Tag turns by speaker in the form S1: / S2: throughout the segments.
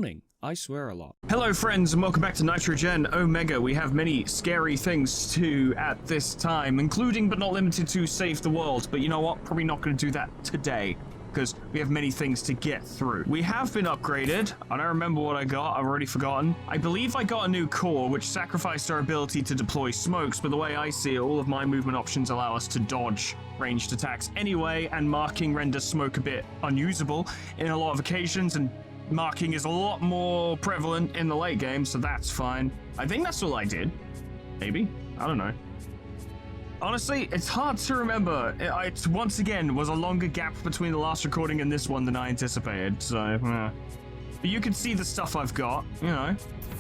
S1: yawning. I swear a lot.
S2: Hello friends and welcome back to Nitrogen Omega. We have many scary things to do at this time, including but not limited to save the world. But you know what? Probably not going to do that today, because we have many things to get through. We have been upgraded. I don't remember what I got. I've already forgotten. I believe I got a new core, which sacrificed our ability to deploy smokes, but the way I see it, all of my movement options allow us to dodge ranged attacks anyway, and marking renders smoke a bit unusable in a lot of occasions, and marking is a lot more prevalent in the late game, so that's fine. I think that's all I did. Maybe? I don't know. Honestly, it's hard to remember. It once again was a longer gap between the last recording and this one than I anticipated, so... But you can see the stuff I've got, you know.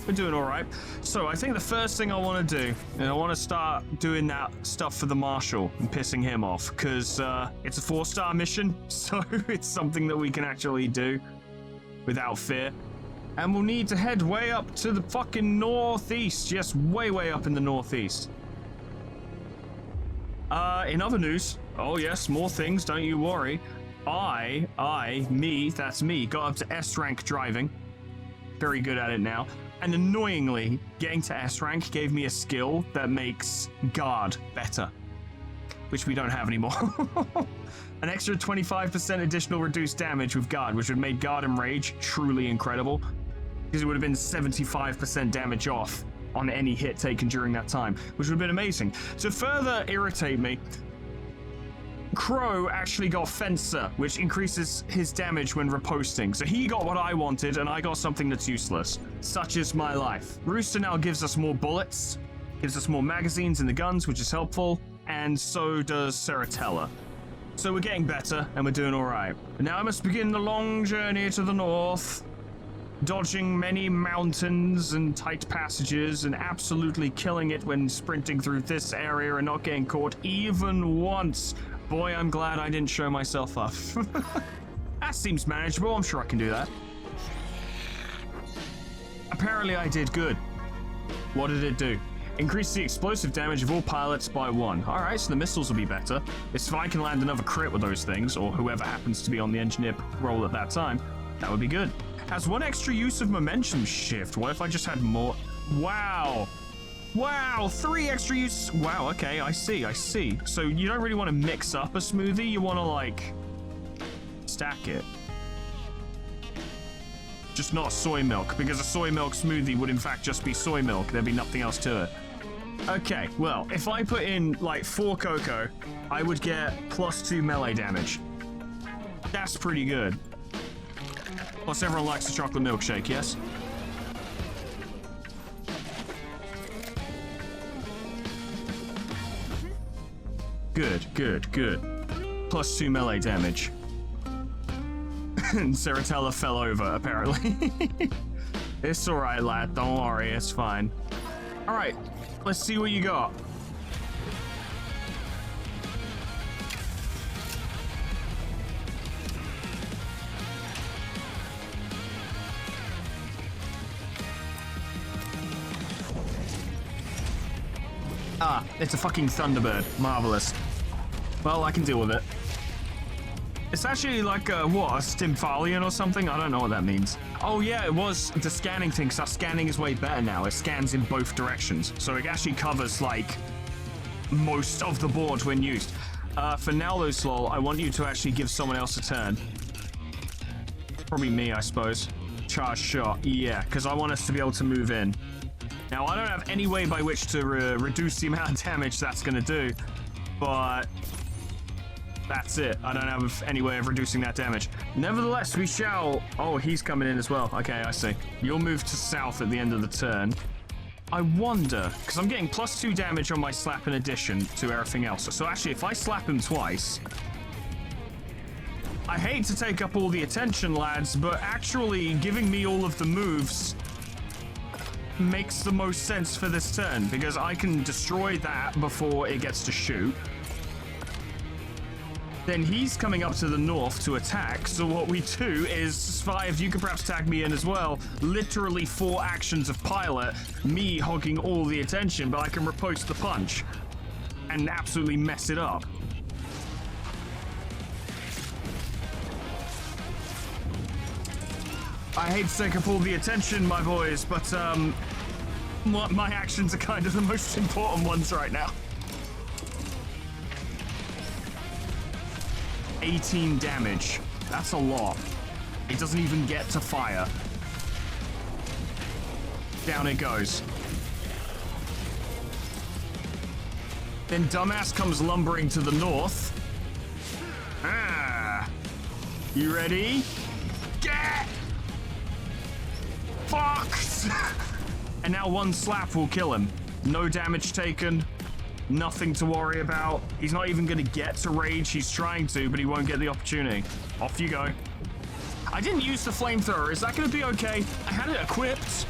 S2: We're doing alright. So I think the first thing I want to do, is I want to start doing that stuff for the Marshal and pissing him off, because it's a 4-star mission, so it's something that we can actually do without fear. And we'll need to head way up to the fucking northeast. Yes, way up in the northeast. In other news, oh yes, more things, don't you worry. That's me, got up to S rank driving. Very good at it now. And annoyingly, getting to S rank gave me a skill that makes guard better, which we don't have anymore. An extra 25% additional reduced damage with guard, which would make guard and rage truly incredible, because it would have been 75% damage off on any hit taken during that time, which would have been amazing. To further irritate me, Crow actually got Fencer, which increases his damage when riposting. So he got what I wanted, and I got something that's useless. Such is my life. Rooster now gives us more bullets, gives us more magazines in the guns, which is helpful, and so does Ceratella. So we're getting better, and we're doing alright. Now I must begin the long journey to the north, dodging many mountains and tight passages, and absolutely killing it when sprinting through this area and not getting caught even once. Boy, I'm glad I didn't show myself off. That seems manageable. I'm sure I can do that. Apparently I did good. What did it do? Increase the explosive damage of all pilots by 1. Alright, so the missiles will be better. If I can land another crit with those things, or whoever happens to be on the engineer role at that time, that would be good. Has 1 extra use of momentum shift. What if I just had more? Wow. Wow, 3 extra use. Wow, okay, I see. So you don't really want to mix up a smoothie, you want to, like, stack it. Just not soy milk, because a soy milk smoothie would in fact just be soy milk. There'd be nothing else to it. Okay, well, if I put in, like, 4 cocoa, I would get +2 melee damage. That's pretty good. Plus, everyone likes a chocolate milkshake, yes? Good. +2 melee damage. And Ceratella fell over, apparently. It's alright, lad. Don't worry, it's fine. Alright, let's see what you got. Ah, it's a fucking Thunderbird. Marvelous. Well, I can deal with it. It's actually like a Stymphalion or something? I don't know what that means. Oh yeah, it was the scanning thing, because our scanning is way better now. It scans in both directions. So it actually covers, like, most of the board when used. For now though, Slol, I want you to actually give someone else a turn. Probably me, I suppose. Charge shot, yeah, because I want us to be able to move in. Now, I don't have any way by which to reduce the amount of damage that's going to do, but that's it. I don't have any way of reducing that damage. Nevertheless, we shall... Oh, he's coming in as well. Okay, I see. You'll move to south at the end of the turn. I wonder, because I'm getting +2 damage on my slap in addition to everything else. So actually, if I slap him twice... I hate to take up all the attention, lads, but actually giving me all of the moves makes the most sense for this turn, because I can destroy that before it gets to shoot. Then he's coming up to the north to attack, so what we do is 5, you can perhaps tag me in as well, literally 4 actions of pilot, me hogging all the attention, but I can riposte the punch and absolutely mess it up. I hate to take up all the attention, my boys, but my actions are kind of the most important ones right now. 18 damage. That's a lot. It doesn't even get to fire. Down it goes. Then dumbass comes lumbering to the north. Ah. You ready? Get fucked! And now one slap will kill him. No damage taken. Nothing to worry about. He's not even going to get to rage. He's trying to, but he won't get the opportunity. Off you go. I didn't use the flamethrower. Is that going to be okay? I had it equipped.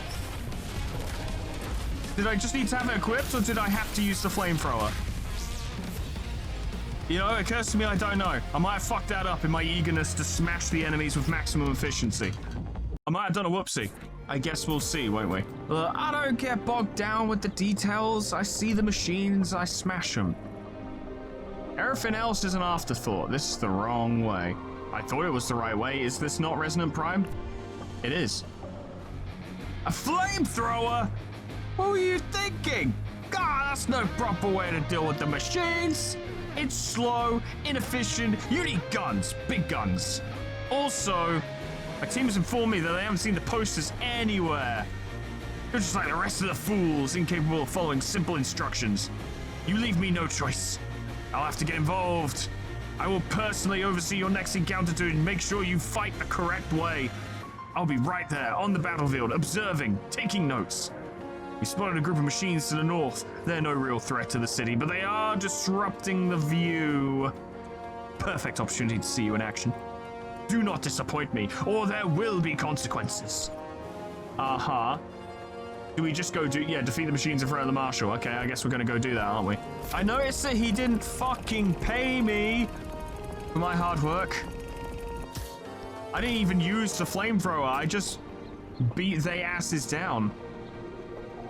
S2: Did I just need to have it equipped, or did I have to use the flamethrower? You know, it occurs to me I don't know. I might have fucked that up in my eagerness to smash the enemies with maximum efficiency. I might have done a whoopsie. I guess we'll see, won't we? I don't get bogged down with the details. I see the machines, I smash them. Everything else is an afterthought. This is the wrong way. I thought it was the right way. Is this not Resonant Prime? It is. A flamethrower? What were you thinking? God, that's no proper way to deal with the machines. It's slow, inefficient. You need guns, big guns. Also, my team has informed me that they haven't seen the posters anywhere. You're just like the rest of the fools, incapable of following simple instructions. You leave me no choice. I'll have to get involved. I will personally oversee your next encounter to make sure you fight the correct way. I'll be right there on the battlefield, observing, taking notes. We spotted a group of machines to the north. They're no real threat to the city, but they are disrupting the view. Perfect opportunity to see you in action. Do not disappoint me, or there will be consequences. Uh-huh. Do we just go defeat the machines in front of the marshal? Okay, I guess we're gonna go do that, aren't we? I noticed that he didn't fucking pay me for my hard work. I didn't even use the flamethrower. I just beat they asses down.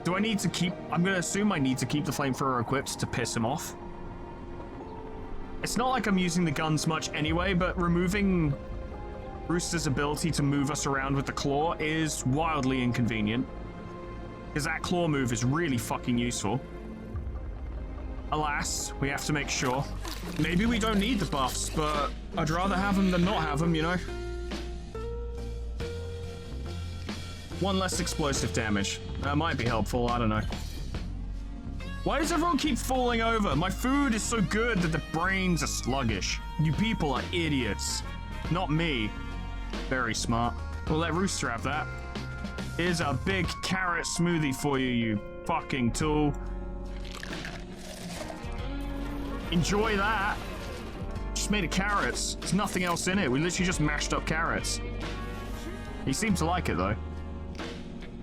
S2: Do I need to keep... I'm gonna assume I need to keep the flamethrower equipped to piss him off. It's not like I'm using the guns much anyway, but removing Rooster's ability to move us around with the claw is wildly inconvenient. Because that claw move is really fucking useful. Alas, we have to make sure. Maybe we don't need the buffs, but I'd rather have them than not have them, you know? One less explosive damage. That might be helpful, I don't know. Why does everyone keep falling over? My food is so good that the brains are sluggish. You people are idiots. Not me. Very smart. We'll let Rooster have that. Here's a big carrot smoothie for you, you fucking tool. Enjoy that. Just made of carrots. There's nothing else in it. We literally just mashed up carrots. He seemed to like it, though.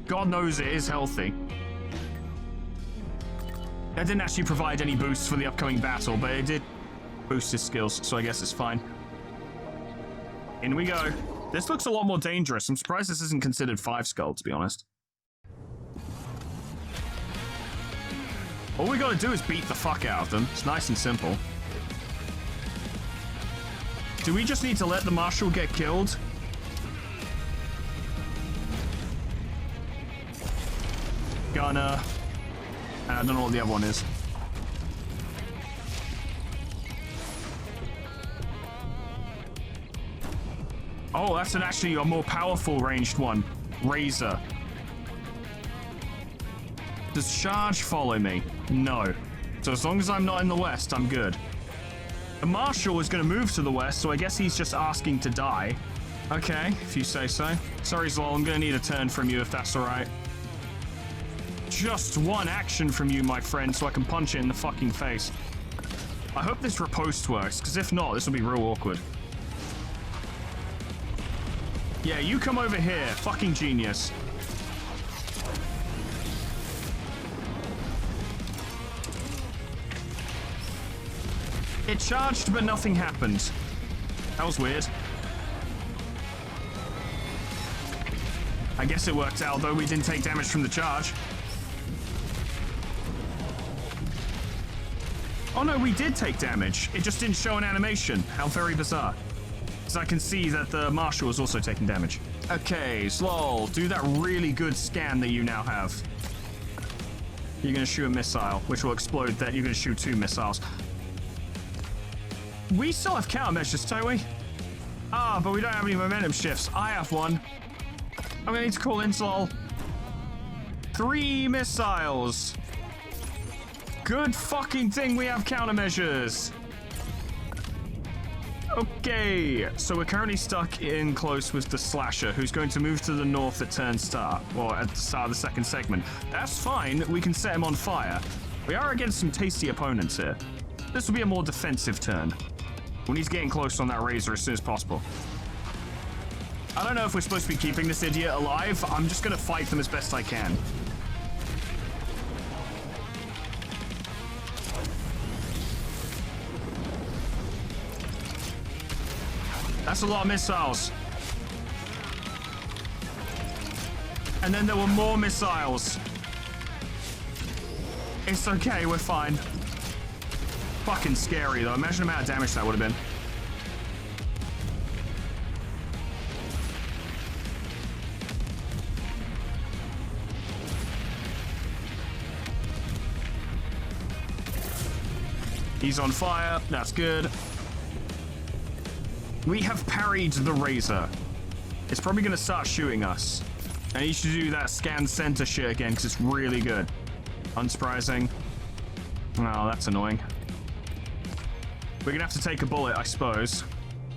S2: God knows it is healthy. That didn't actually provide any boosts for the upcoming battle, but it did boost his skills, so I guess it's fine. In we go. This looks a lot more dangerous. I'm surprised this isn't considered 5 skull, to be honest. All we gotta do is beat the fuck out of them. It's nice and simple. Do we just need to let the marshal get killed? Gunner. I don't know what the other one is. Oh, that's actually a more powerful ranged one. Razor. Does charge follow me? No. So as long as I'm not in the west, I'm good. The marshal is going to move to the west, so I guess he's just asking to die. Okay, if you say so. Sorry, Zlol, I'm going to need a turn from you if that's alright. Just one action from you, my friend, so I can punch it in the fucking face. I hope this riposte works, because if not, this will be real awkward. Yeah, you come over here. Fucking genius. It charged, but nothing happened. That was weird. I guess it worked out, though we didn't take damage from the charge. Oh no, we did take damage. It just didn't show an animation. How very bizarre. Because I can see that the marshal is also taking damage. Okay, Slol, do that really good scan that you now have. You're going to shoot a missile, which will explode that. You're going to shoot 2 missiles. We still have countermeasures, don't we? Ah, but we don't have any momentum shifts. I have one. I'm going to need to call in Slol. 3 missiles. Good fucking thing we have countermeasures. Okay, so we're currently stuck in close with the Slasher, who's going to move to the north at turn start, or at the start of the second segment. That's fine, we can set him on fire. We are against some tasty opponents here. This will be a more defensive turn. We need to get in close on that Razor as soon as possible. I don't know if we're supposed to be keeping this idiot alive. I'm just going to fight them as best I can. That's a lot of missiles. And then there were more missiles. It's okay, we're fine. Fucking scary though. Imagine the amount of damage that would have been. He's on fire. That's good. We have parried the Razor. It's probably going to start shooting us. I need to do that scan center shit again because it's really good. Unsurprising. Oh, that's annoying. We're going to have to take a bullet, I suppose.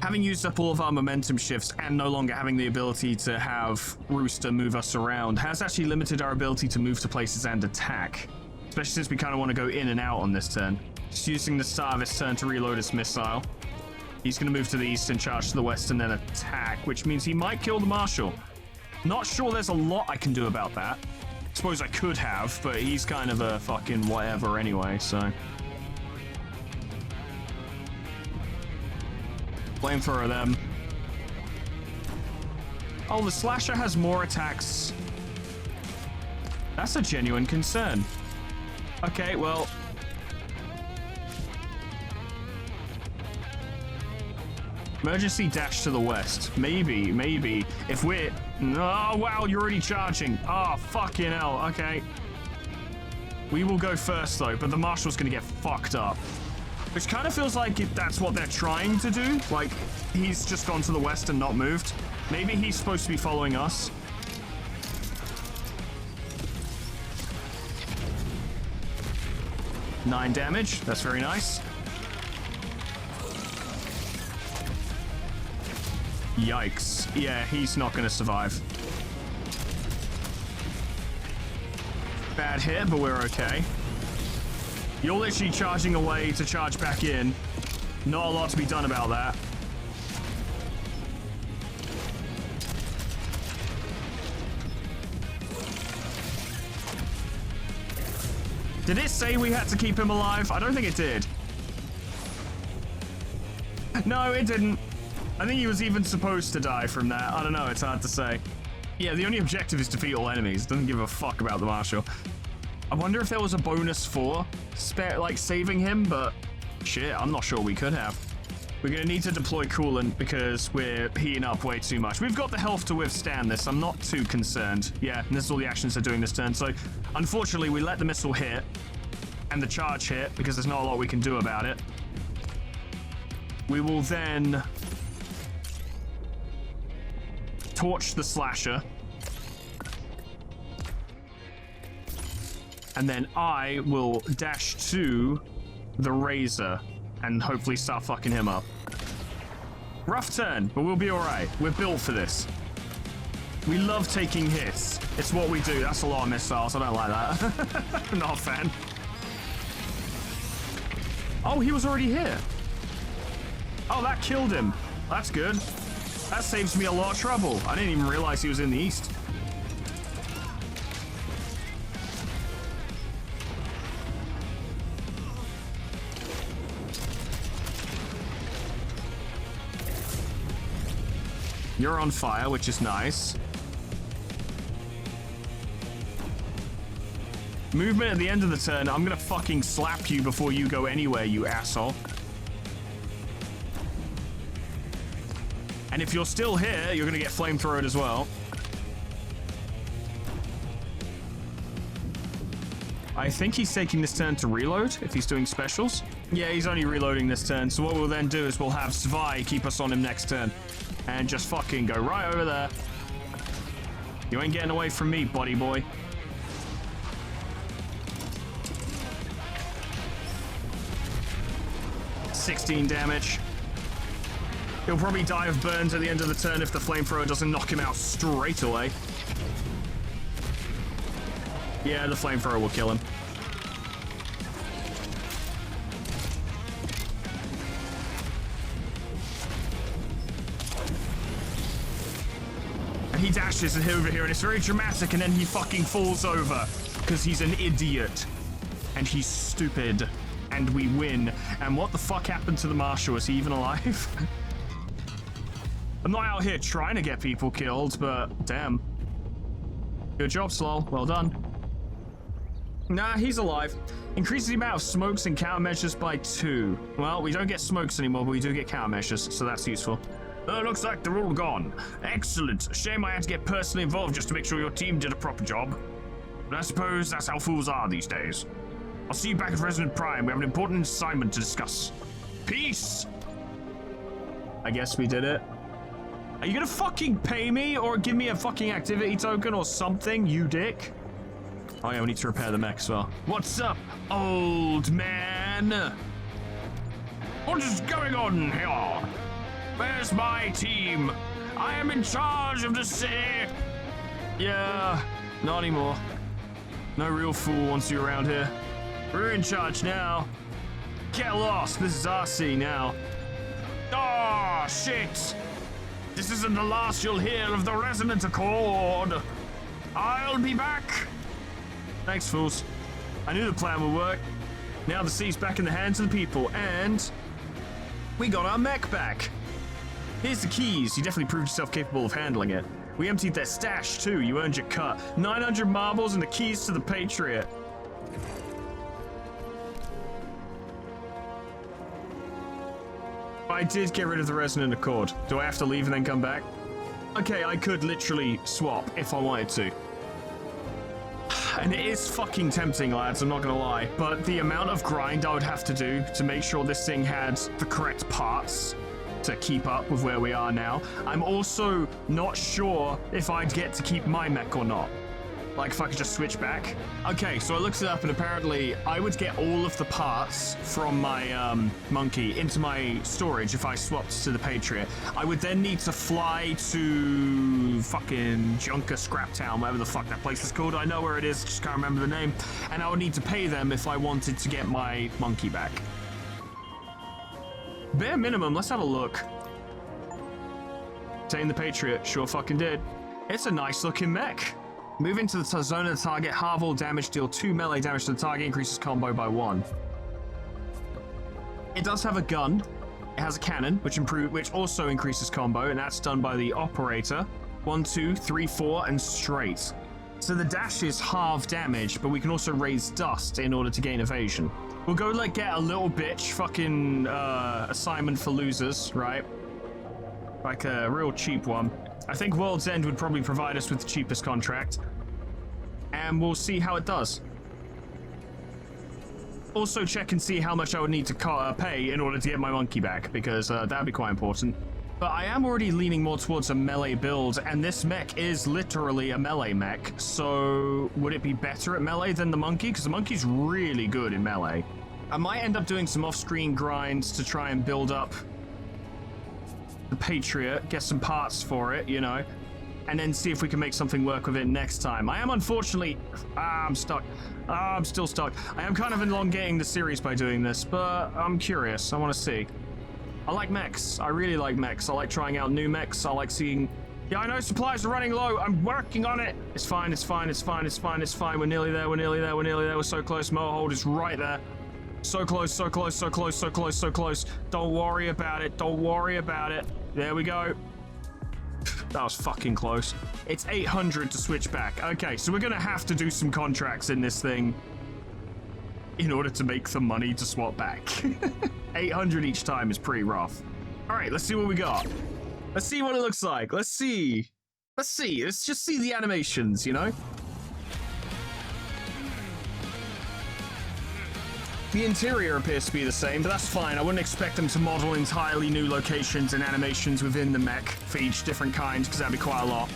S2: Having used up all of our momentum shifts and no longer having the ability to have Rooster move us around has actually limited our ability to move to places and attack. Especially since we kind of want to go in and out on this turn. Just using the start of his turn to reload his missile. He's going to move to the east and charge to the west and then attack, which means he might kill the Marshal. Not sure there's a lot I can do about that. Suppose I could have, but he's kind of a fucking whatever anyway, so. Flamethrower them. Oh, the Slasher has more attacks. That's a genuine concern. Okay, well. Emergency dash to the west. Maybe. If we're... Oh, wow, you're already charging. Oh, fucking hell. Okay. We will go first, though, but the Marshal's gonna get fucked up. Which kind of feels like that's what they're trying to do. Like, he's just gone to the west and not moved. Maybe he's supposed to be following us. Nine damage. That's very nice. Yikes. Yeah, he's not going to survive. Bad hit, but we're okay. You're literally charging away to charge back in. Not a lot to be done about that. Did it say we had to keep him alive? I don't think it did. No, it didn't. I think he was even supposed to die from that. I don't know, it's hard to say. Yeah, the only objective is defeat all enemies. Doesn't give a fuck about the Marshal. I wonder if there was a bonus for saving him, but shit, I'm not sure we could have. We're gonna need to deploy coolant because we're heating up way too much. We've got the health to withstand this. I'm not too concerned. Yeah, and this is all the actions they're doing this turn. So, unfortunately, we let the missile hit and the charge hit because there's not a lot we can do about it. We will then torch the Slasher. And then I will dash to the Razor and hopefully start fucking him up. Rough turn, but we'll be alright. We're built for this. We love taking hits. It's what we do. That's a lot of missiles. I don't like that. Not a fan. Oh, he was already here. Oh, that killed him. That's good. That saves me a lot of trouble. I didn't even realize he was in the east. You're on fire, which is nice. Movement at the end of the turn. I'm gonna fucking slap you before you go anywhere, you asshole. And if you're still here, you're gonna get flamethrowed as well. I think he's taking this turn to reload, if he's doing specials. Yeah, he's only reloading this turn, so what we'll then do is we'll have Svai keep us on him next turn. And just fucking go right over there. You ain't getting away from me, buddy boy. $16 damage. He'll probably die of burns at the end of the turn if the flamethrower doesn't knock him out straight away. Yeah, the flamethrower will kill him. And he dashes over here, and it's very dramatic, and then he fucking falls over. Because he's an idiot. And he's stupid. And we win. And what the fuck happened to the Marshal? Is he even alive? I'm not out here trying to get people killed, but damn. Good job, Slol. Well done. Nah, he's alive. Increases the amount of smokes and countermeasures by 2. Well, we don't get smokes anymore, but we do get countermeasures, so that's useful. Looks like they're all gone. Excellent. Shame I had to get personally involved just to make sure your team did a proper job. But I suppose that's how fools are these days. I'll see you back at Resonant Prime. We have an important assignment to discuss. Peace! I guess we did it. Are you gonna fucking pay me or give me a fucking activity token or something, you dick? Oh yeah, we need to repair the mech as well. What's up, old man? What is going on here? Where's my team? I am in charge of the city. Yeah, not anymore. No real fool wants you around here. We're in charge now. Get lost, this is our sea now. Oh, shit. This isn't the last you'll hear of the Resonant Accord. I'll be back. Thanks, fools. I knew the plan would work. Now the sea's back in the hands of the people, and we got our mech back. Here's the keys. You definitely proved yourself capable of handling it. We emptied their stash, too. You earned your cut. 900 marbles and the keys to the Patriot. I did get rid of the Resonant Accord. Do I have to leave and then come back? Okay, I could literally swap if I wanted to. And it is fucking tempting, lads, I'm not gonna lie. But the amount of grind I would have to do to make sure this thing had the correct parts to keep up with where we are now. I'm also not sure if I'd get to keep my mech or not. Like, if I could just switch back. Okay, so I looked it up, and apparently I would get all of the parts from my monkey into my storage if I swapped to the Patriot. I would then need to fly to fucking Junker Scraptown, whatever the fuck that place is called. I know where it is, just can't remember the name. And I would need to pay them if I wanted to get my monkey back. Bare minimum, let's have a look. Obtain the Patriot, sure fucking did. It's a nice looking mech. Move into the zone of the target, halve all damage, deal 2 melee damage to the target, increases combo by 1. It does have a gun. It has a cannon, which also increases combo, and that's done by the operator. 1, 2, 3, 4, and straight. So the dash is half damage, but we can also raise dust in order to gain evasion. We'll go like get a little bitch fucking assignment for losers, right? Like a real cheap one. I think World's End would probably provide us with the cheapest contract. And we'll see how it does. Also check and see how much I would need to pay in order to get my monkey back, because that'd be quite important. But I am already leaning more towards a melee build, and this mech is literally a melee mech. So would it be better at melee than the monkey? Because the monkey's really good in melee. I might end up doing some off-screen grinds to try and build up the Patriot, get some parts for it, you know, and then see if we can make something work with it next time. I am unfortunately... I'm stuck. I'm still stuck. I am kind of elongating the series by doing this, but I'm curious. I want to see. I like mechs. I really like mechs. I like trying out new mechs. I like seeing... Yeah, I know supplies are running low. I'm working on it. It's fine. It's fine. It's fine. It's fine. It's fine. We're nearly there. We're nearly there. We're nearly there. We're so close. Mohold is right there. So close. So close. So close. So close. So close. Don't worry about it. Don't worry about it. There we go. That was fucking close. It's 800 to switch back. Okay, so we're gonna have to do some contracts in this thing in order to make the money to swap back. 800 each time is pretty rough. All right, let's see what we got. Let's see what it looks like. Let's see. Let's just see the animations, you know? The interior appears to be the same, but that's fine. I wouldn't expect them to model entirely new locations and animations within the mech for each different kind, because that'd be quite a lot.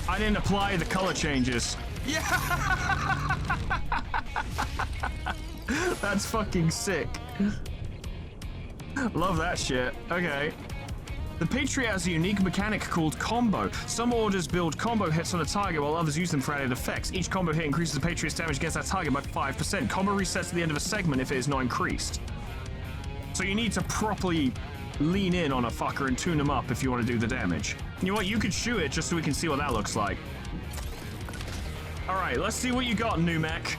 S2: I didn't apply the color changes. Yeah! That's fucking sick. Love that shit. Okay. The Patriot has a unique mechanic called combo. Some orders build combo hits on a target while others use them for added effects. Each combo hit increases the Patriot's damage against that target by 5%. Combo resets at the end of a segment if it is not increased. So you need to properly lean in on a fucker and tune him up if you want to do the damage. You know what? You could shoot it just so we can see what that looks like. Alright, let's see what you got, new mech.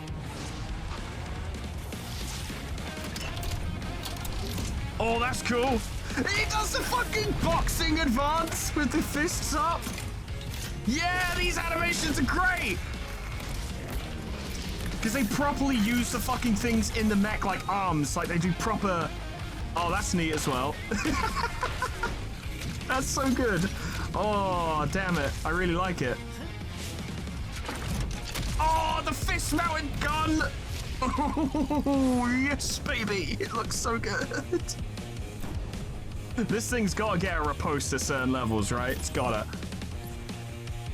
S2: Oh, that's cool. He does the fucking boxing advance with the fists up. Yeah, these animations are great. Because they properly use the fucking things in the mech like arms, like they do proper... Oh, that's neat as well. That's so good. Oh, damn it. I really like it. Oh, the fist-mounted gun. Oh, yes, baby. It looks so good. This thing's got to get a riposte to certain levels, right? It's gotta.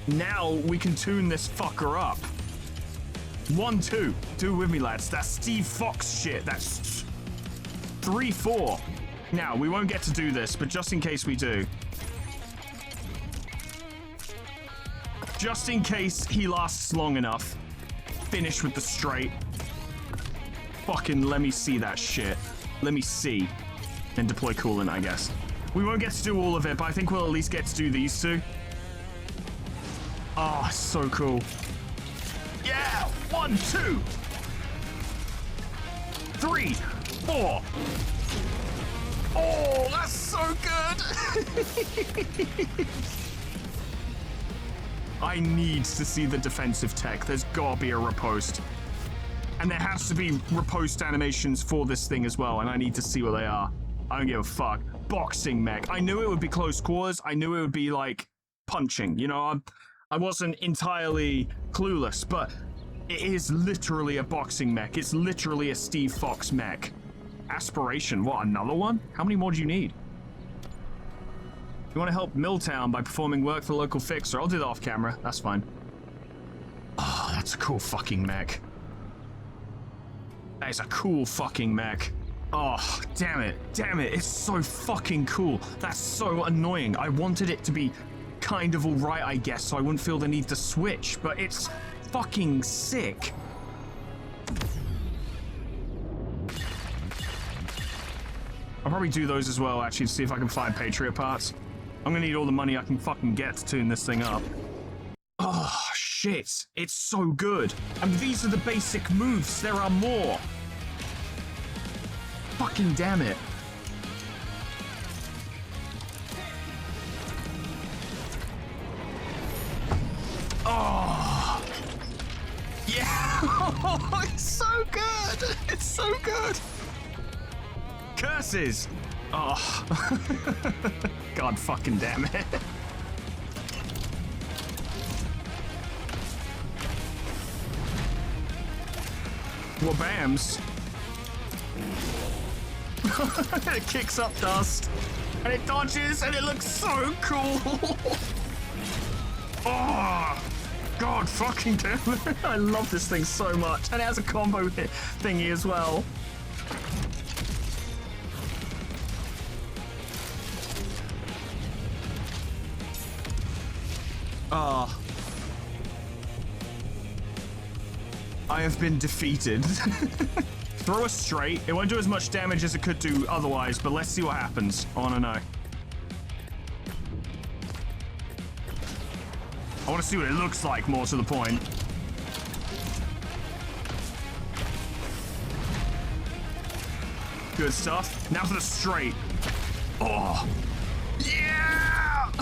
S2: Now we can tune this fucker up. 1, 2. Do it with me, lads. That's Steve Fox shit. That's 3, 4. Now, we won't get to do this, but just in case we do. Just in case he lasts long enough. Finish with the straight. Fucking let me see that shit. Let me see. And deploy coolant, I guess. We won't get to do all of it, but I think we'll at least get to do these two. Oh, so cool. Yeah! 1, 2! 3, 4! Oh, that's so good! I need to see the defensive tech. There's gotta be a riposte. And there has to be riposte animations for this thing as well, and I need to see what they are. I don't give a fuck. Boxing mech. I knew it would be close quarters. I knew it would be like punching. You know, I wasn't entirely clueless, but it is literally a boxing mech. It's literally a Steve Fox mech. Aspiration. What, another one? How many more do you need? You want to help Milltown by performing work for the local fixer? I'll do that off camera. That's fine. Oh, that's a cool fucking mech. That is a cool fucking mech. Oh, damn it. Damn it. It's so fucking cool. That's so annoying. I wanted it to be kind of alright, I guess, so I wouldn't feel the need to switch, but it's fucking sick. I'll probably do those as well, actually, to see if I can find Patriot parts. I'm gonna need all the money I can fucking get to tune this thing up. Oh, shit. It's so good. And these are the basic moves. There are more. Fucking damn it. Oh. Yeah. It's so good. It's so good. Curses. Oh. God fucking damn it. Well, bams. It kicks up dust, and it dodges, and it looks so cool. Oh, God fucking damn it. I love this thing so much. And it has a combo hit thingy as well. Ah. I have been defeated. Throw us straight. It won't do as much damage as it could do otherwise, but let's see what happens. I want to know. I want to see what it looks like, more to the point. Good stuff. Now for the straight. Oh. Yeah!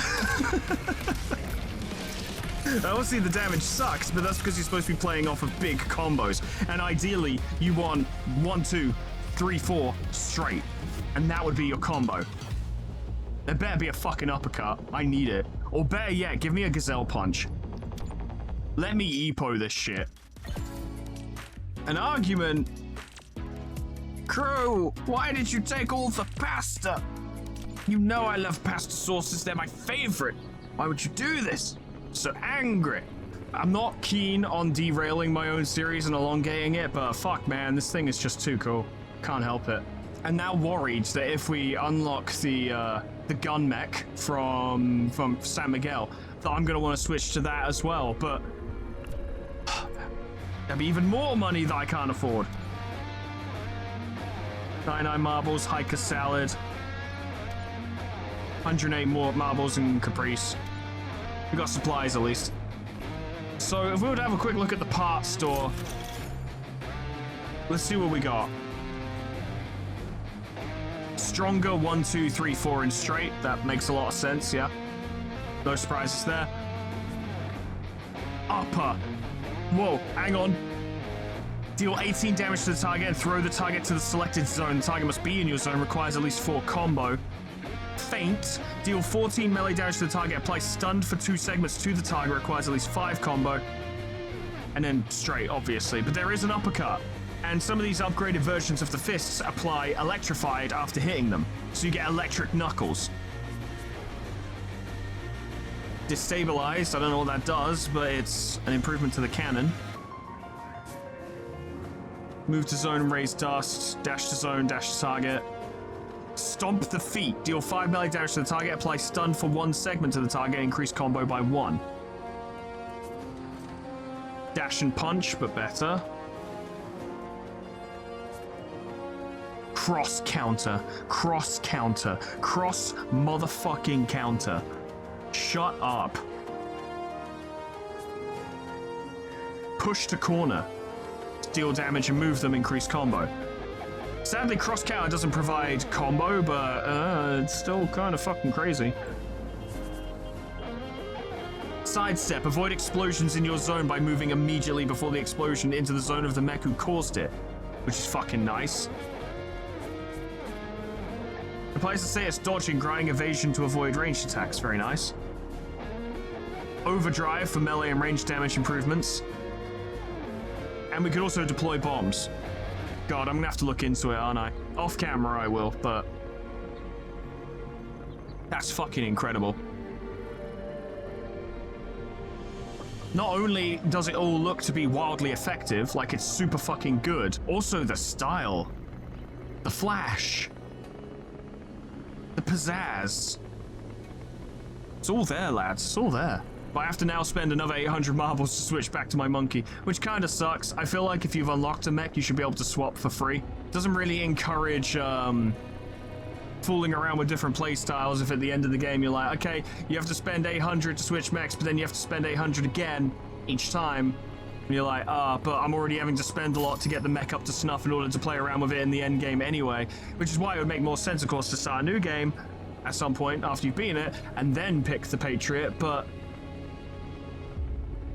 S2: Obviously the damage sucks, but that's because you're supposed to be playing off of big combos. And ideally, you want 1, 2, 3, 4 straight. And that would be your combo. There better be a fucking uppercut. I need it. Or better yet, give me a gazelle punch. Let me EPO this shit. An argument? Crew, why did you take all the pasta? You know I love pasta sauces, they're my favorite. Why would you do this? So angry. I'm not keen on derailing my own series and elongating it, but fuck man, this thing is just too cool. Can't help it. I'm now worried that if we unlock the gun mech from San Miguel, that I'm gonna want to switch to that as well, but there'll be even more money that I can't afford. 99 marbles, hiker salad. 108 more marbles and caprice. We got supplies at least. So if we were to have a quick look at the parts store, let's see what we got. Stronger 1, 2, 3, 4 in straight. That makes a lot of sense, yeah. No surprises there. Upper. Whoa, hang on. Deal 18 damage to the target and throw the target to the selected zone. The target must be in your zone, requires at least 4 combo. Feint. Deal 14 melee damage to the target, apply stunned for 2 segments to the target, requires at least 5 combo. And then straight, obviously. But there is an uppercut. And some of these upgraded versions of the fists apply electrified after hitting them. So you get electric knuckles. Destabilized, I don't know what that does, but it's an improvement to the cannon. Move to zone and raise dust. Dash to zone, dash to target. Stomp the feet. Deal 5 melee damage to the target. Apply stun for 1 segment to the target. Increase combo by 1. Dash and punch, but better. Cross counter. Cross counter. Cross motherfucking counter. Shut up. Push to corner. Deal damage and move them, increase combo. Sadly, cross counter doesn't provide combo, but it's still kind of fucking crazy. Sidestep. Avoid explosions in your zone by moving immediately before the explosion into the zone of the mech who caused it, which is fucking nice. Applies to say it's dodging, grinding evasion to avoid ranged attacks. Very nice. Overdrive for melee and range damage improvements. And we could also deploy bombs. God, I'm gonna have to look into it, aren't I? Off camera I will, but that's fucking incredible. Not only does it all look to be wildly effective, like it's super fucking good, also the style, the flash, the pizzazz. It's all there, lads, it's all there. But I have to now spend another 800 marbles to switch back to my monkey, which kind of sucks. I feel like if you've unlocked a mech, you should be able to swap for free. Doesn't really encourage fooling around with different playstyles if at the end of the game you're like, okay, you have to spend 800 to switch mechs, but then you have to spend 800 again each time. And you're like, but I'm already having to spend a lot to get the mech up to snuff in order to play around with it in the end game anyway. Which is why it would make more sense, of course, to start a new game at some point after you've beaten it, and then pick the Patriot, but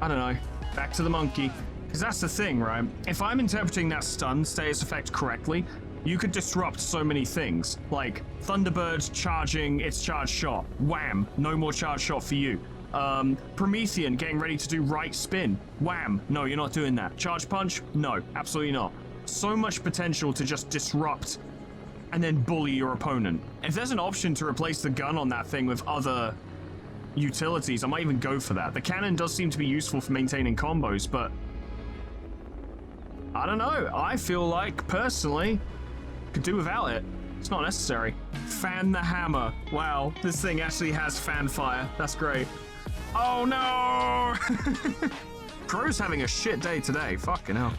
S2: I don't know. Back to the monkey. Because that's the thing, right? If I'm interpreting that stun status effect correctly, you could disrupt so many things. Like, Thunderbird charging its charge shot. Wham! No more charge shot for you. Promethean getting ready to do right spin. Wham! No, you're not doing that. Charge punch? No, absolutely not. So much potential to just disrupt and then bully your opponent. If there's an option to replace the gun on that thing with other utilities, I might even go for that. The cannon does seem to be useful for maintaining combos, but I don't know. I feel like, personally, could do without it. It's not necessary. Fan the hammer. Wow, this thing actually has fan fire. That's great. Oh no! Crow's having a shit day today. Fucking hell.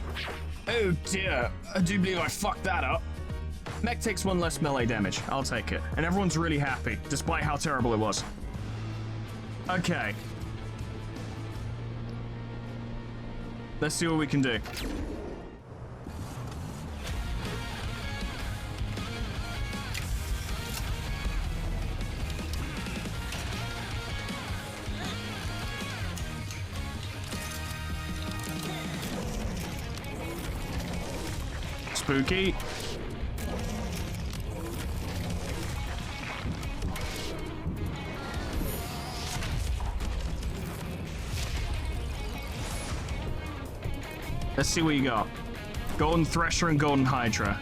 S2: Oh dear. I do believe I fucked that up. Mech takes 1 less melee damage. I'll take it. And everyone's really happy, despite how terrible it was. Okay. Let's see what we can do. Spooky. Let's see what you got. Golden Thresher and Golden Hydra.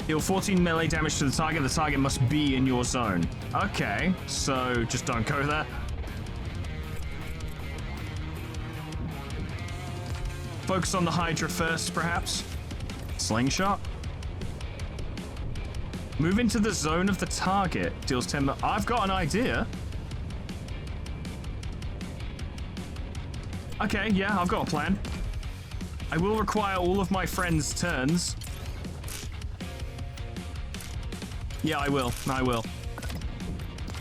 S2: Deal 14 melee damage to the target. The target must be in your zone. Okay, so just don't go there. Focus on the Hydra first, perhaps. Slingshot. Move into the zone of the target. Deals 10... I've got an idea. Okay, yeah, I've got a plan. I will require all of my friends' turns. Yeah, I will.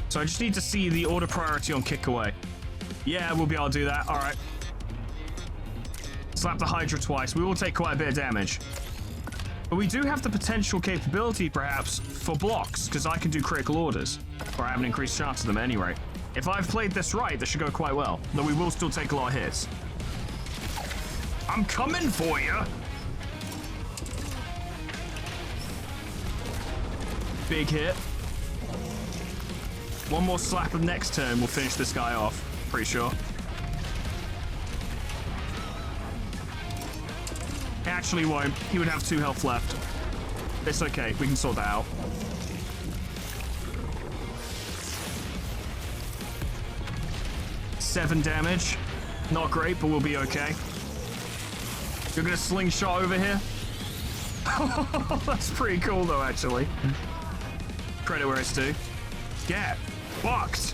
S2: So I just need to see the order priority on kick away. Yeah, we'll be able to do that. All right. Slap the Hydra twice. We will take quite a bit of damage. But we do have the potential capability, perhaps, for blocks, because I can do critical orders. Or I have an increased chance of them at any rate. If I've played this right, this should go quite well. Though we will still take a lot of hits. I'm coming for you! Big hit. One more slap of next turn will finish this guy off. Pretty sure. It actually won't. He would have 2 health left. It's okay. We can sort that out. Seven damage. Not great, but we'll be okay. You're gonna slingshot over here? That's pretty cool, though, actually. Credit where it's due. Get fucked.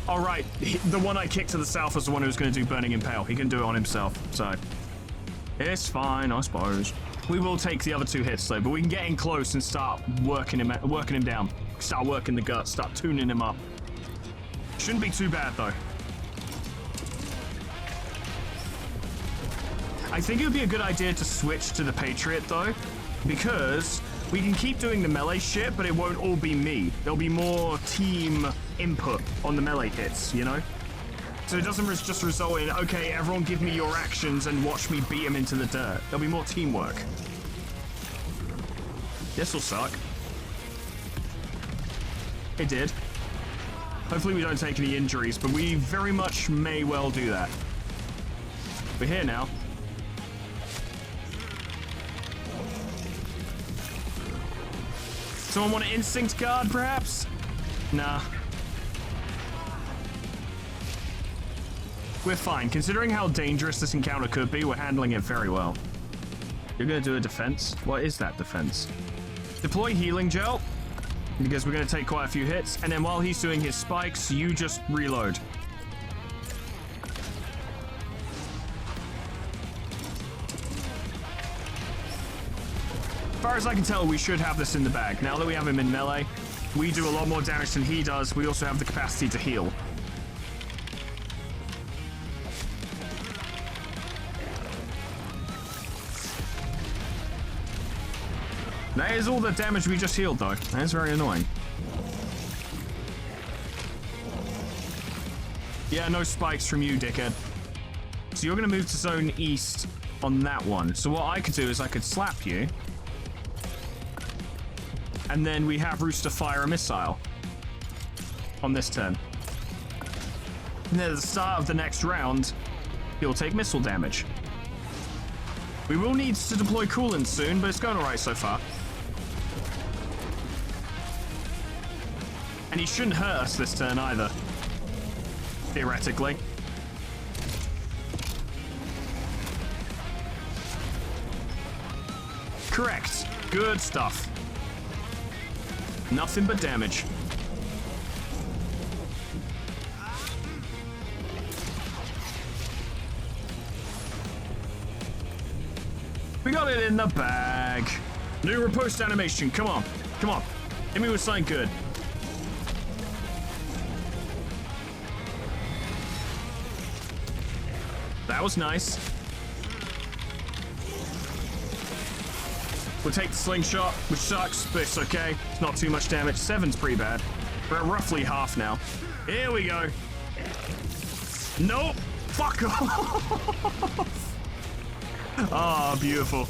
S2: All right, the one I kicked to the south was the one who was going to do Burning Impale. He can do it on himself, so it's fine, I suppose. We will take the other 2 hits though, but we can get in close and start working him down. Start working the gut, start tuning him up. Shouldn't be too bad though. I think it would be a good idea to switch to the Patriot though, because we can keep doing the melee shit, but it won't all be me. There'll be more team input on the melee hits, you know? So it doesn't just result in, okay, everyone give me your actions and watch me beat him into the dirt. There'll be more teamwork. This'll suck. It did. Hopefully we don't take any injuries, but we very much may well do that. We're here now. Someone want an instinct guard, perhaps? Nah. We're fine. Considering how dangerous this encounter could be, we're handling it very well. You're gonna do a defense? What is that defense? Deploy healing gel, because we're gonna take quite a few hits, and then while he's doing his spikes, you just reload. As far as I can tell, we should have this in the bag. Now that we have him in melee, we do a lot more damage than he does. We also have the capacity to heal. That is all the damage we just healed, though. That is very annoying. Yeah, no spikes from you, dickhead. So you're going to move to zone east on that one. So what I could do is I could slap you. And then we have Rooster fire a missile on this turn. And then at the start of the next round, he'll take missile damage. We will need to deploy coolant soon, but it's going alright so far. And he shouldn't hurt us this turn either. Theoretically. Correct. Good stuff. Nothing but damage. We got it in the bag. New riposte animation. Come on. Come on. Hit me with something good. That was nice. We'll take the slingshot, which sucks, but it's okay. It's not too much damage. 7's pretty bad. We're at roughly half now. Here we go. Nope. Fuck off. Ah, beautiful.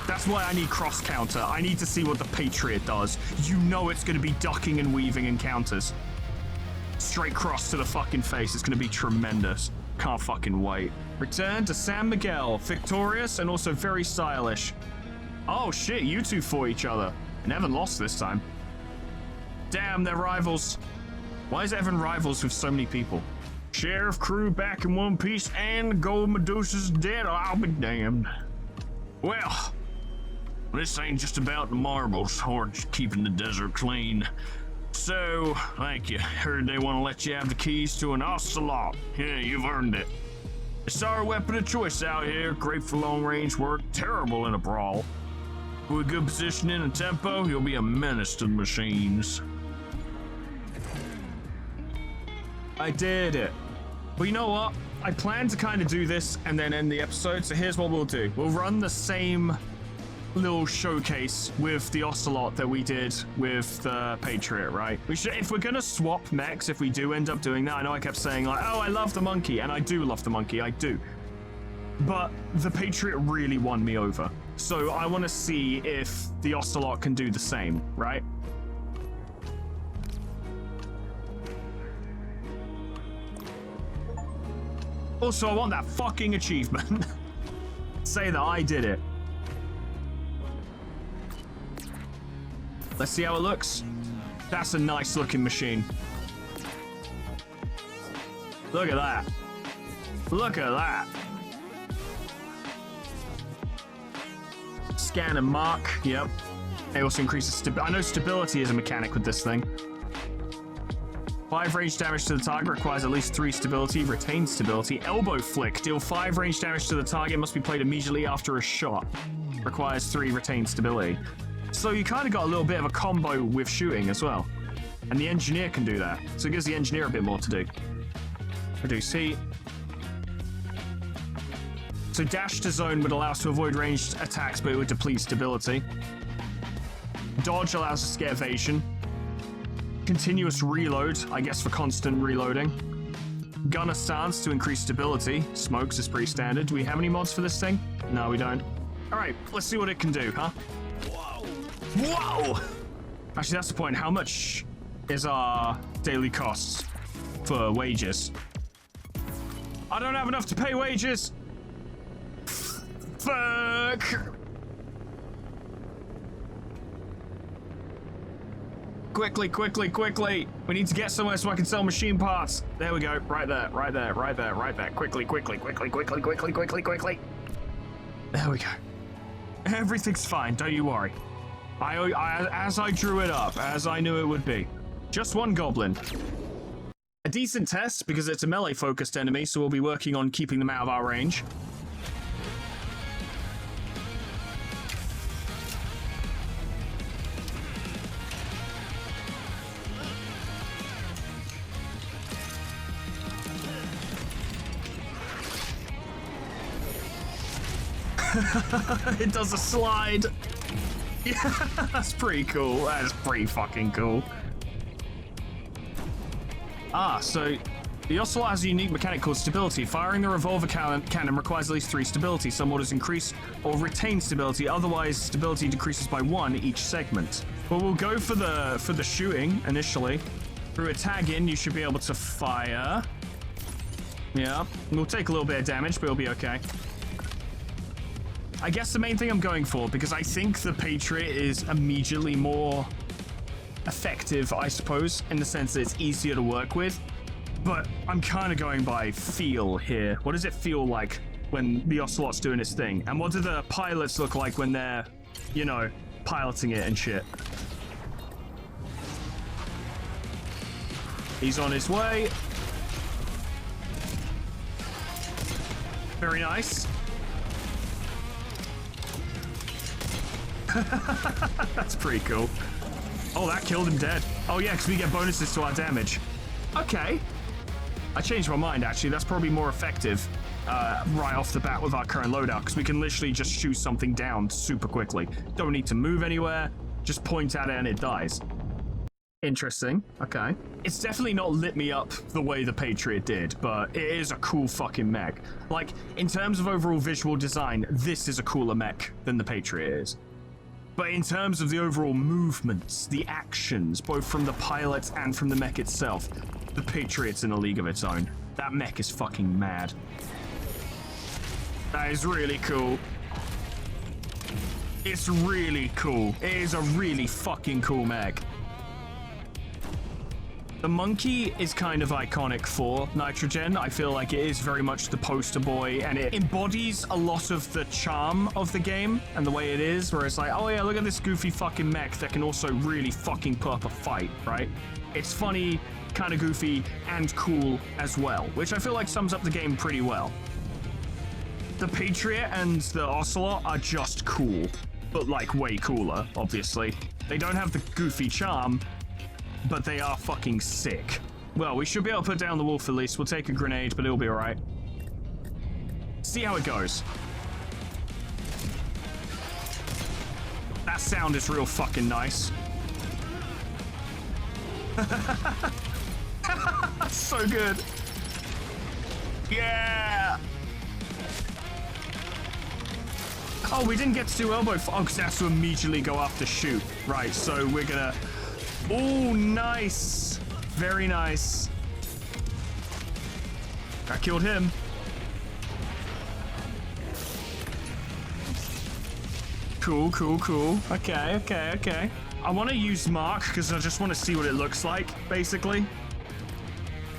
S2: That's why I need cross counter. I need to see what the Patriot does. You know it's going to be ducking and weaving and counters. Straight cross to the fucking face. It's going to be tremendous. Can't fucking wait. Return to San Miguel. Victorious and also very stylish. Oh shit, you two fought each other. And Evan lost this time. Damn, they're rivals. Why is Evan rivals with so many people? Sheriff crew back in one piece and Gold Medusa's dead. I'll be damned. Well, this ain't just about the marbles or just keeping the desert clean. So, thank you. Heard they want to let you have the keys to an ocelot. Yeah, you've earned it. It's our weapon of choice out here. Great for long-range work, terrible in a brawl. With good positioning and tempo, you'll be a menace to the machines. I did it. Well, you know what? I plan to kind of do this and then end the episode, so here's what we'll do. We'll run the same little showcase with the Ocelot that we did with the Patriot, right? We should, if we're gonna swap mechs, if we do end up doing that, I know I kept saying like, oh, I love the monkey, and I do love the monkey, I do. But the Patriot really won me over. So I want to see if the Ocelot can do the same, right? Also, I want that fucking achievement. Say that I did it. Let's see how it looks. That's a nice looking machine. Look at that. Look at that. Scan and mark. Yep. It also increases stability. I know stability is a mechanic with this thing. 5 range damage to the target requires at least 3 stability. Retained stability. Elbow flick. Deal 5 range damage to the target. Must be played immediately after a shot. Requires 3 retained stability. So you kind of got a little bit of a combo with shooting as well. And the engineer can do that. So it gives the engineer a bit more to do. Reduce heat. So dash to zone would allow us to avoid ranged attacks, but it would deplete stability. Dodge allows us to get evasion. Continuous reload, I guess for constant reloading. Gunner stance to increase stability. Smokes is pretty standard. Do we have any mods for this thing? No, we don't. All right, let's see what it can do, huh? Whoa! Actually, that's the point. How much is our daily costs for wages? I don't have enough to pay wages. Fuck! Quickly, quickly, quickly. We need to get somewhere so I can sell machine parts. There we go. Right there, right there, right there, right there. Quickly, quickly, quickly, quickly, quickly, quickly, quickly. There we go. Everything's fine. Don't you worry. As I drew it up, as I knew it would be. Just one goblin. A decent test, because it's a melee-focused enemy, so we'll be working on keeping them out of our range. It does a slide. Yeah, that's pretty cool. That's pretty fucking cool. So the Ocelot has a unique mechanic called stability. Firing the revolver cannon requires at least 3 stability. Some orders increase or retain stability. Otherwise, stability decreases by 1 each segment. But we'll go for the shooting initially. Through a tag in, you should be able to fire. Yeah, we'll take a little bit of damage, but it'll be okay. I guess the main thing I'm going for, because I think the Patriot is immediately more effective, I suppose, in the sense that it's easier to work with. But I'm kind of going by feel here. What does it feel like when the Ocelot's doing its thing? And what do the pilots look like when they're, you know, piloting it and shit? He's on his way. Very nice. That's pretty cool. Oh, that killed him dead. Oh yeah, because we get bonuses to our damage. Okay. I changed my mind, actually. That's probably more effective right off the bat with our current loadout, because we can literally just shoot something down super quickly. Don't need to move anywhere. Just point at it and it dies. Interesting. Okay. It's definitely not lit me up the way the Patriot did, but it is a cool fucking mech. Like, in terms of overall visual design, this is a cooler mech than the Patriot is. But in terms of the overall movements, the actions, both from the pilot and from the mech itself, the Patriot's in a league of its own. That mech is fucking mad. That is really cool. It's really cool. It is a really fucking cool mech. The monkey is kind of iconic for Nitrogen. I feel like it is very much the poster boy, and it embodies a lot of the charm of the game and the way it is, where it's like, oh yeah, look at this goofy fucking mech that can also really fucking put up a fight, right? It's funny, kind of goofy, and cool as well, which I feel like sums up the game pretty well. The Patriot and the Ocelot are just cool, but like way cooler, obviously. They don't have the goofy charm, but they are fucking sick. Well, we should be able to put down the wolf at least. We'll take a grenade, but it'll be alright. See how it goes. That sound is real fucking nice. So good. Yeah! Oh, we didn't get to do elbow. Oh, because it has to immediately go after shoot. Right, so we're gonna... Oh, nice. Very nice. I killed him. Cool, cool, cool. Okay, okay, okay. I want to use Mark because I just want to see what it looks like, basically.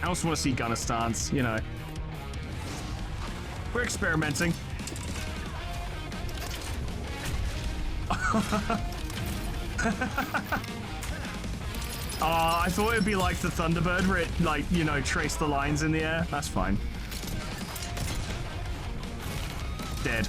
S2: I also want to see gunner stance, you know. We're experimenting. I thought it'd be like the Thunderbird where it, like, you know, trace the lines in the air. That's fine. Dead.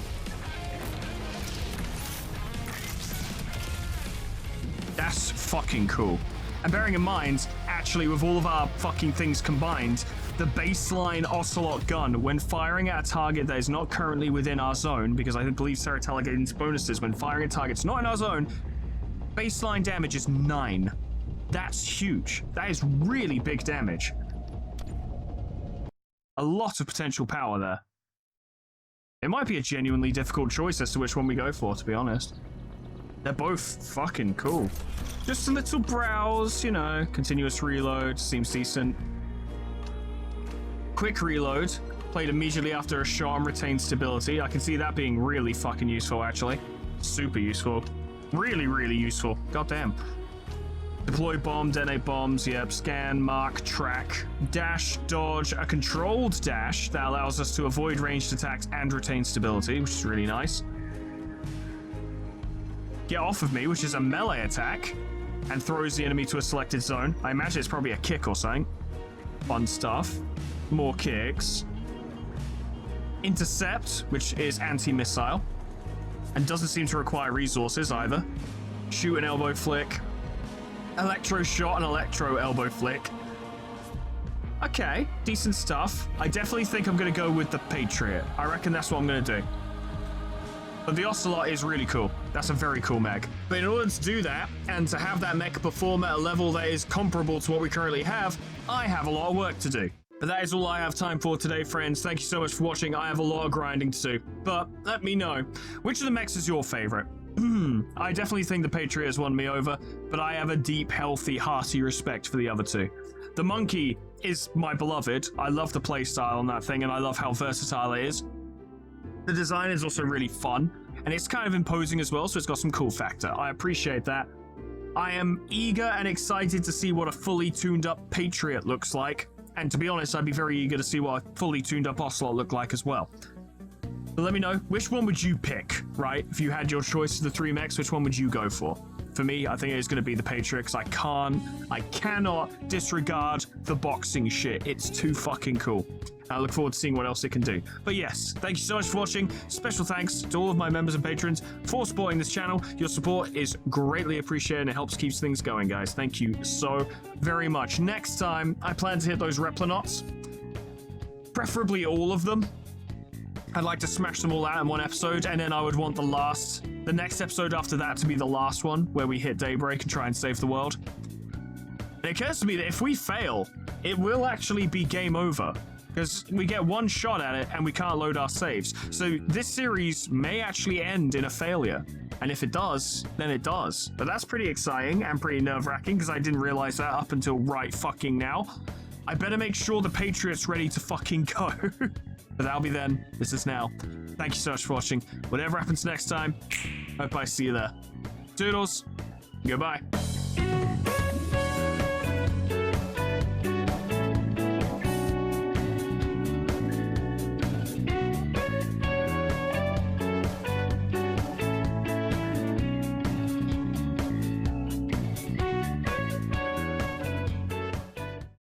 S2: That's fucking cool. And bearing in mind, actually, with all of our fucking things combined, the baseline Ocelot gun, when firing at a target that is not currently within our zone, because I believe Seratella gains bonuses when firing at targets not in our zone, baseline damage is 9. That's huge. That is really big damage. A lot of potential power there. It might be a genuinely difficult choice as to which one we go for, to be honest. They're both fucking cool. Just a little browse, you know, continuous reload, seems decent. Quick reload, played immediately after a shot and retained stability. I can see that being really fucking useful, actually. Super useful. Really, really useful. Goddamn. Deploy bomb, detonate bombs, yep, scan, mark, track, dash, dodge, a controlled dash that allows us to avoid ranged attacks and retain stability, which is really nice. Get off of me, which is a melee attack, and throws the enemy to a selected zone. I imagine it's probably a kick or something. Fun stuff. More kicks. Intercept, which is anti-missile, and doesn't seem to require resources either. Shoot an elbow flick. Electro shot and electro elbow flick. Okay, decent stuff. I definitely think I'm going to go with the Patriot. I reckon that's what I'm going to do. But the Ocelot is really cool. That's a very cool mech. But in order to do that, and to have that mech perform at a level that is comparable to what we currently have, I have a lot of work to do. But that is all I have time for today, friends. Thank you so much for watching. I have a lot of grinding to do. But let me know, which of the mechs is your favorite? I definitely think the Patriot has won me over, but I have a deep, healthy, hearty respect for the other two. The monkey is my beloved. I love the playstyle on that thing, and I love how versatile it is. The design is also really fun, and it's kind of imposing as well, so it's got some cool factor. I appreciate that. I am eager and excited to see what a fully tuned up Patriot looks like, and to be honest, I'd be very eager to see what a fully tuned up Ocelot look like as well. But let me know, which one would you pick, right? If you had your choice of the 3 mechs, which one would you go for? For me, I think it's going to be the Patriot, because I cannot disregard the boxing shit. It's too fucking cool. I look forward to seeing what else it can do. But yes, thank you so much for watching. Special thanks to all of my members and patrons for supporting this channel. Your support is greatly appreciated and it helps keep things going, guys. Thank you so very much. Next time, I plan to hit those Replinauts. Preferably all of them. I'd like to smash them all out in one episode, and then I would want the next episode after that to be the last one, where we hit Daybreak and try and save the world. And it occurs to me that if we fail, it will actually be game over. Because we get one shot at it and we can't load our saves. So this series may actually end in a failure. And if it does, then it does. But that's pretty exciting and pretty nerve-wracking because I didn't realize that up until right fucking now. I better make sure the Patriot's ready to fucking go. But that'll be then. This is now. Thank you so much for watching. Whatever happens next time, hope I see you there. Toodles. Goodbye.